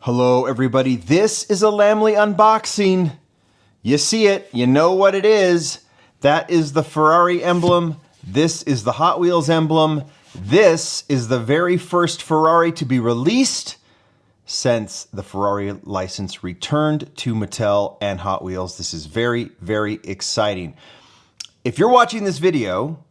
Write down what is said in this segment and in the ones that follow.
Hello everybody, this is a Lamley unboxing. You see it, you know what it is. That is the Ferrari emblem. This is the Hot Wheels emblem. This is the very first Ferrari to be released since the Ferrari license returned to Mattel and Hot Wheels. This is very, very exciting. If you're watching this video,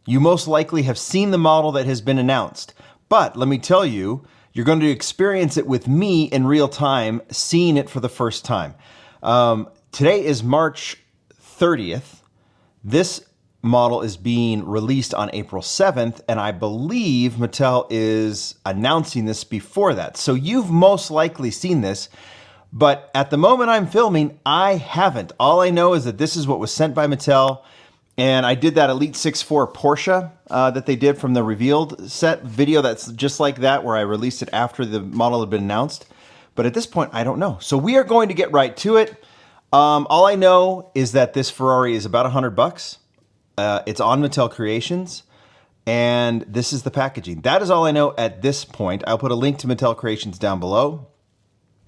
you most likely have seen the model that has been announced. But let me tell you, you're going to experience it with me in real time, seeing it for the first time. Today is March 30th. This model is being released on April 7th, and I believe Mattel is announcing this before that. So you've most likely seen this, but at the moment I'm filming, I haven't. All I know is that this is what was sent by Mattel. And I did that Elite 6.4 Porsche that they did from the revealed set video that's just like that, where I released it after the model had been announced. But at this point, I don't know. So we are going to get right to it. All I know is that this Ferrari is about $100. It's on Mattel Creations, and this is the packaging. That is all I know at this point. I'll put a link to Mattel Creations down below,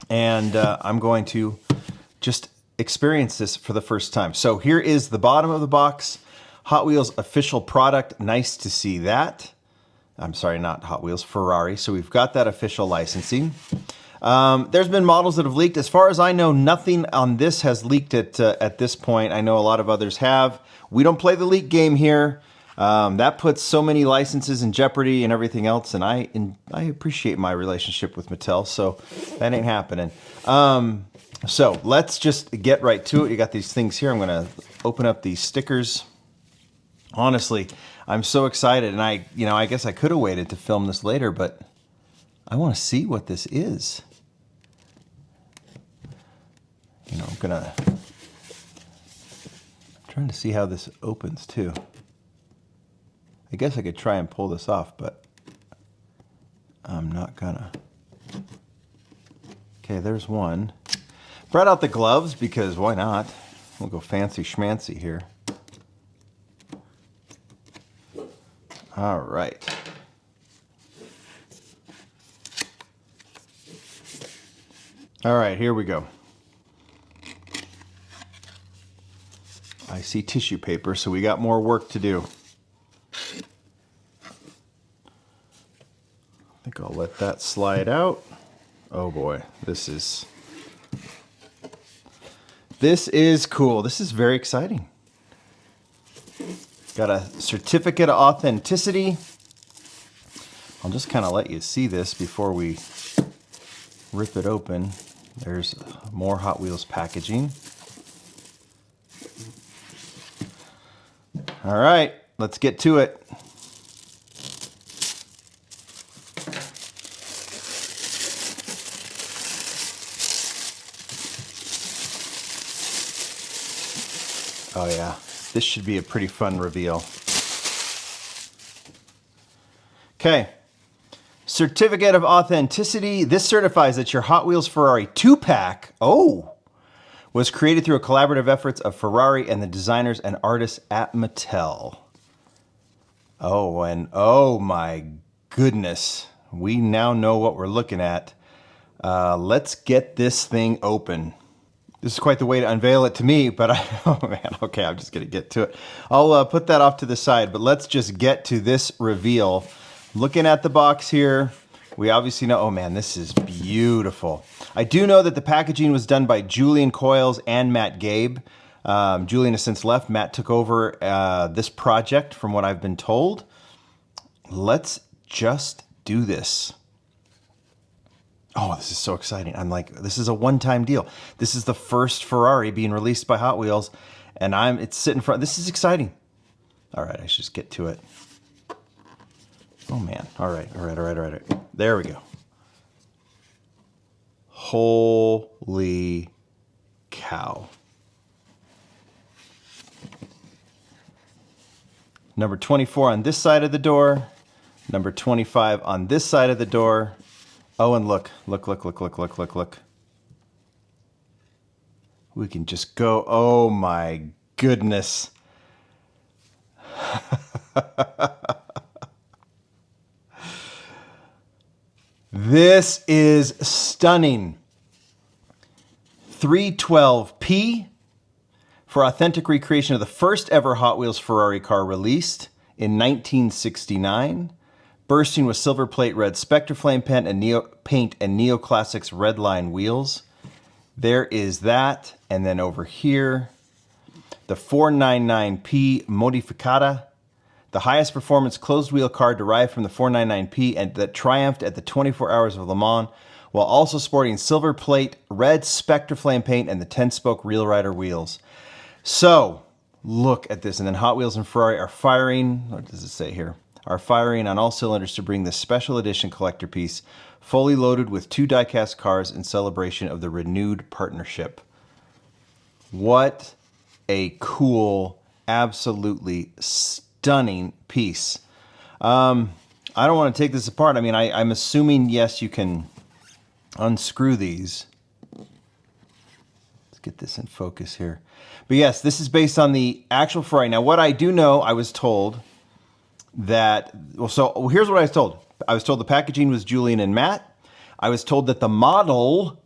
and I'm going to just experience this for the first time. So here is the bottom of the box. Hot Wheels official product. Nice to see that. I'm sorry, not Hot Wheels, Ferrari. So we've got that official licensing. There's been models that have leaked. As far as I know, nothing on this has leaked at this point. I know a lot of others have. We don't play the leak game here. That puts so many licenses in jeopardy and everything else, and I appreciate my relationship with Mattel, so that ain't happening. So let's just get right to it. You got these things here. I'm going to open up these stickers. Honestly, I'm so excited, and I guess I could have waited to film this later, but I want to see what this is. I'm trying to see how this opens too. I guess I could try and pull this off, but I'm not gonna. Okay, there's one. Brought out the gloves because why not? We'll go fancy schmancy here. All right. All right, here we go. I see tissue paper, so we got more work to do. I think I'll let that slide out. Oh boy, this is cool. This is very exciting. Got a certificate of authenticity. I'll just kind of let you see this before we rip it open. There's more Hot Wheels packaging. All right, let's get to it. Oh yeah, this should be a pretty fun reveal. Okay, certificate of authenticity. This certifies that your Hot Wheels Ferrari 2-pack, was created through a collaborative efforts of Ferrari and the designers and artists at Mattel. Oh, and oh my goodness, we now know what we're looking at. Let's get this thing open. This is quite the way to unveil it to me, but oh man, okay, I'm just gonna get to it. I'll put that off to the side, but let's just get to this reveal. Looking at the box here, we obviously know, oh man, this is beautiful. I do know that the packaging was done by Julian Coyles and Matt Gabe. Julian has since left. Matt took over this project from what I've been told. Let's just do this. Oh, this is so exciting. I'm like, this is a one-time deal. This is the first Ferrari being released by Hot Wheels, and it's sitting in front. This is exciting. All right, I should just get to it. Oh man, all right. There we go. Holy cow. Number 24 on this side of the door. Number 25 on this side of the door. Oh, and look. We can just go, oh my goodness. This is stunning. 312P for authentic recreation of the first ever Hot Wheels Ferrari car released in 1969. Bursting with silver plate red Spectre Flame paint and Neoclassics Redline wheels. There is that. And then over here, the 499P Modificata, the highest performance closed wheel car derived from the 499P and that triumphed at the 24 Hours of Le Mans, while also sporting silver plate red Spectre Flame paint and the 10-spoke Real Rider wheels. So, look at this. And then Hot Wheels and Ferrari are firing, what does it say here? Are firing on all cylinders to bring the special edition collector piece fully loaded with 2 die-cast cars in celebration of the renewed partnership. What a cool, absolutely stunning piece. I don't want to take this apart. I mean, I'm assuming, yes, you can unscrew these. Let's get this in focus here. But yes, this is based on the actual Ferrari. Now, what I do know, I was told that, well, here's what I was told. I was told the packaging was Julian and Matt. I was told that the model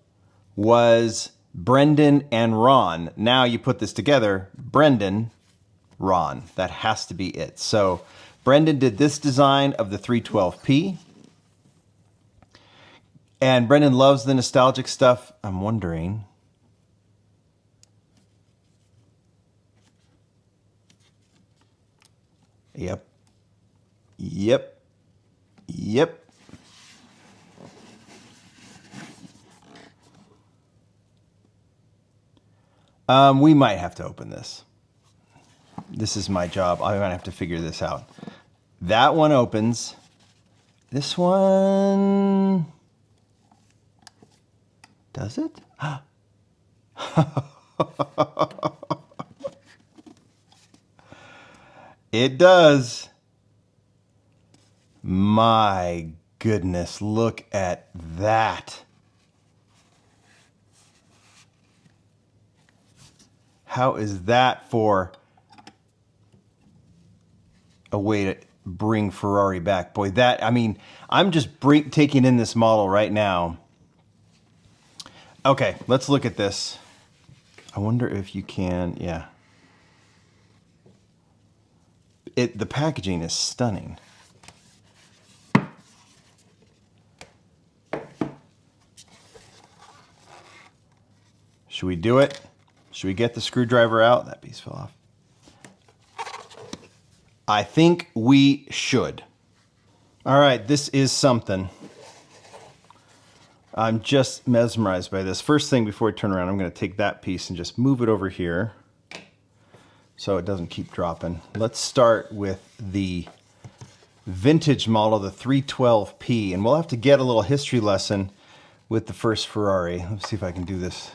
was Brendan and Ron. Now you put this together, Brendan, Ron. That has to be it. So Brendan did this design of the 312P. And Brendan loves the nostalgic stuff. I'm wondering. Yep. Yep. Yep. We might have to open this. This is my job. I'm gonna have to figure this out. That one opens. This one... Does it? It does. My goodness, look at that. How is that for a way to bring Ferrari back? Boy, that, I mean, I'm just taking in this model right now. Okay, let's look at this. I wonder if you can, yeah. The packaging is stunning. Should we do it? Should we get the screwdriver out? That piece fell off. I think we should. All right, this is something. I'm just mesmerized by this. First thing before I turn around, I'm going to take that piece and just move it over here so it doesn't keep dropping. Let's start with the vintage model, the 312P, and we'll have to get a little history lesson with the first Ferrari. Let's see if I can do this.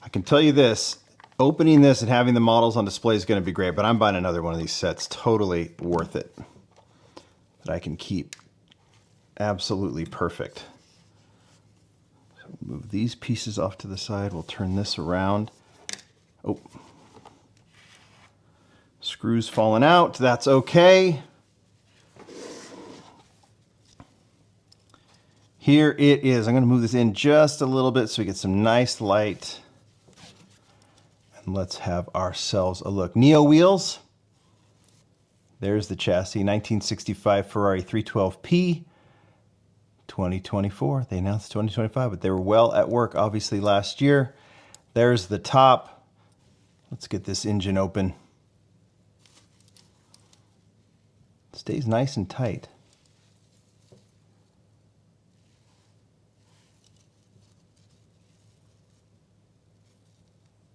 I can tell you this, opening this and having the models on display is going to be great, but I'm buying another one of these sets. Totally worth it. That I can keep. Absolutely perfect. So move these pieces off to the side. We'll turn this around. Oh. Screws falling out. That's okay. Here it is. I'm going to move this in just a little bit so we get some nice light. Let's have ourselves a look. Neo wheels. There's the chassis. 1965 Ferrari 312P. 2024. They announced 2025, but they were well at work, obviously, last year. There's the top. Let's get this engine open. Stays nice and tight.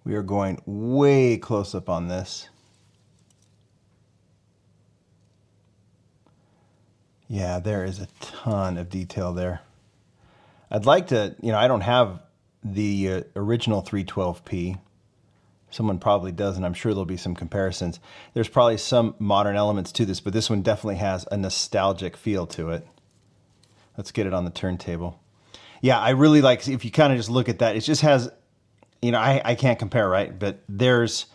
We are going way close up on this. Yeah, there is a ton of detail there. I'd like to, I don't have the original 312P. Someone probably does, and I'm sure there'll be some comparisons. There's probably some modern elements to this, but this one definitely has a nostalgic feel to it. Let's get it on the turntable. Yeah, I really like, if you kind of just look at that, it just has, you know, I can't compare, right? But there's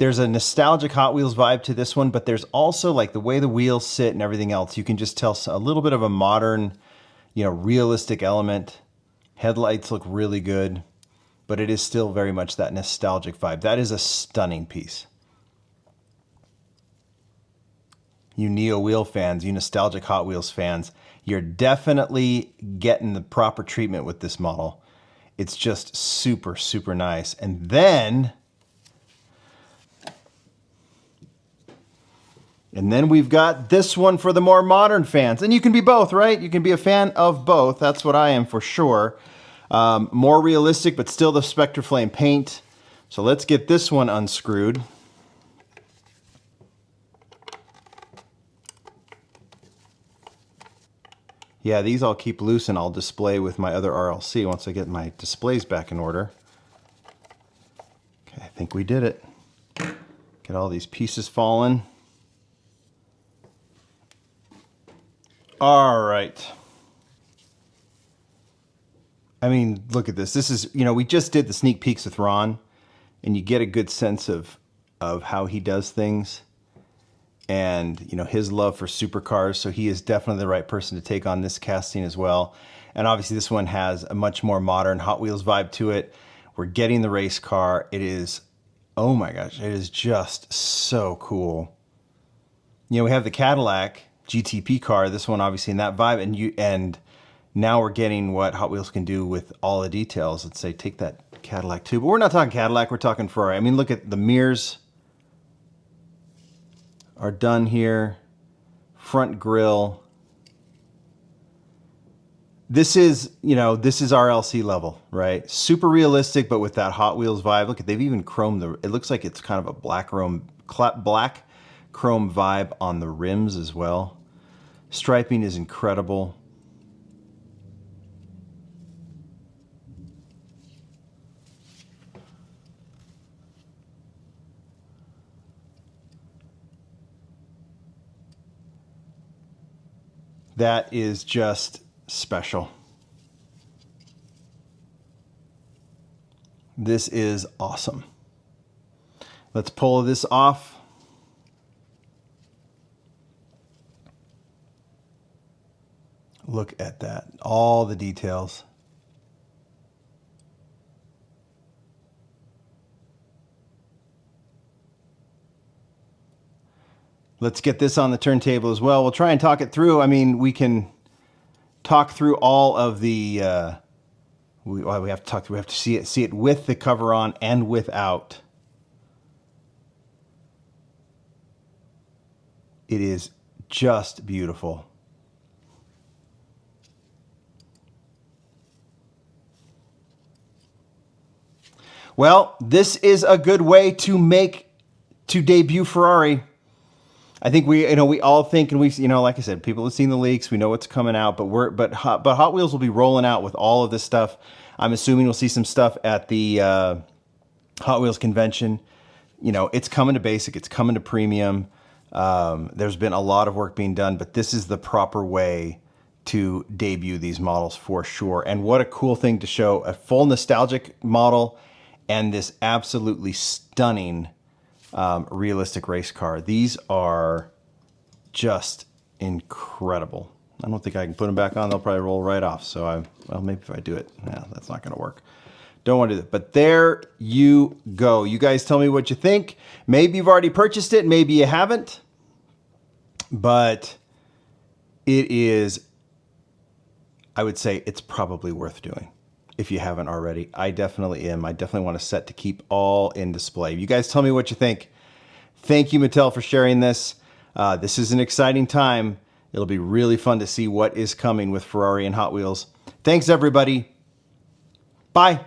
a nostalgic Hot Wheels vibe to this one, but there's also like the way the wheels sit and everything else. You can just tell a little bit of a modern, you know, realistic element. Headlights look really good, but it is still very much that nostalgic vibe. That is a stunning piece. You Neo Wheel fans, you nostalgic Hot Wheels fans, you're definitely getting the proper treatment with this model. It's just super, super nice. And then we've got this one for the more modern fans. And you can be both, right? You can be a fan of both. That's what I am for sure. More realistic, but still the Spectre Flame paint. So let's get this one unscrewed. Yeah, these I'll keep loose and I'll display with my other RLC once I get my displays back in order. Okay, I think we did it. Get all these pieces falling. All right. I mean, look at this. This is, you know, we just did the sneak peeks with Ron, and you get a good sense of how he does things. And, you know, his love for supercars. So he is definitely the right person to take on this casting as well. And obviously this one has a much more modern Hot Wheels vibe to it. We're getting the race car. It is, oh my gosh, it is just so cool. You know, we have the Cadillac GTP car, this one obviously in that vibe. And now we're getting what Hot Wheels can do with all the details. Let's say take that Cadillac too. But we're not talking Cadillac, we're talking Ferrari. I mean, look at the mirrors. Are done here. Front grille. This is, you know, this is RLC level, right? Super realistic, but with that Hot Wheels vibe. Look at, they've even chromed it looks like it's kind of a black chrome vibe on the rims as well. Striping is incredible. That is just special. This is awesome. Let's pull this off. Look at that, all the details. Let's get this on the turntable as well. We'll try and talk it through. I mean, we can talk through all of the, we have to talk through, we have to see it with the cover on and without. It is just beautiful. Well, this is a good way to debut Ferrari. I think we all think, and we've, like I said, people have seen the leaks. We know what's coming out, but Hot Wheels will be rolling out with all of this stuff. I'm assuming we'll see some stuff at the Hot Wheels convention. It's coming to basic. It's coming to premium. There's been a lot of work being done, but this is the proper way to debut these models for sure. And what a cool thing to show a full nostalgic model and this absolutely stunning realistic race car. These are just incredible. I don't think I can put them back on. They'll probably roll right off. So well, maybe if I do it, no, that's not going to work. Don't want to do that. But there you go. You guys tell me what you think. Maybe you've already purchased it. Maybe you haven't. But it is, I would say it's probably worth doing if you haven't already. I definitely am. I definitely want a set to keep all in display. You guys tell me what you think. Thank you, Mattel, for sharing this. This is an exciting time. It'll be really fun to see what is coming with Ferrari and Hot Wheels. Thanks, everybody. Bye.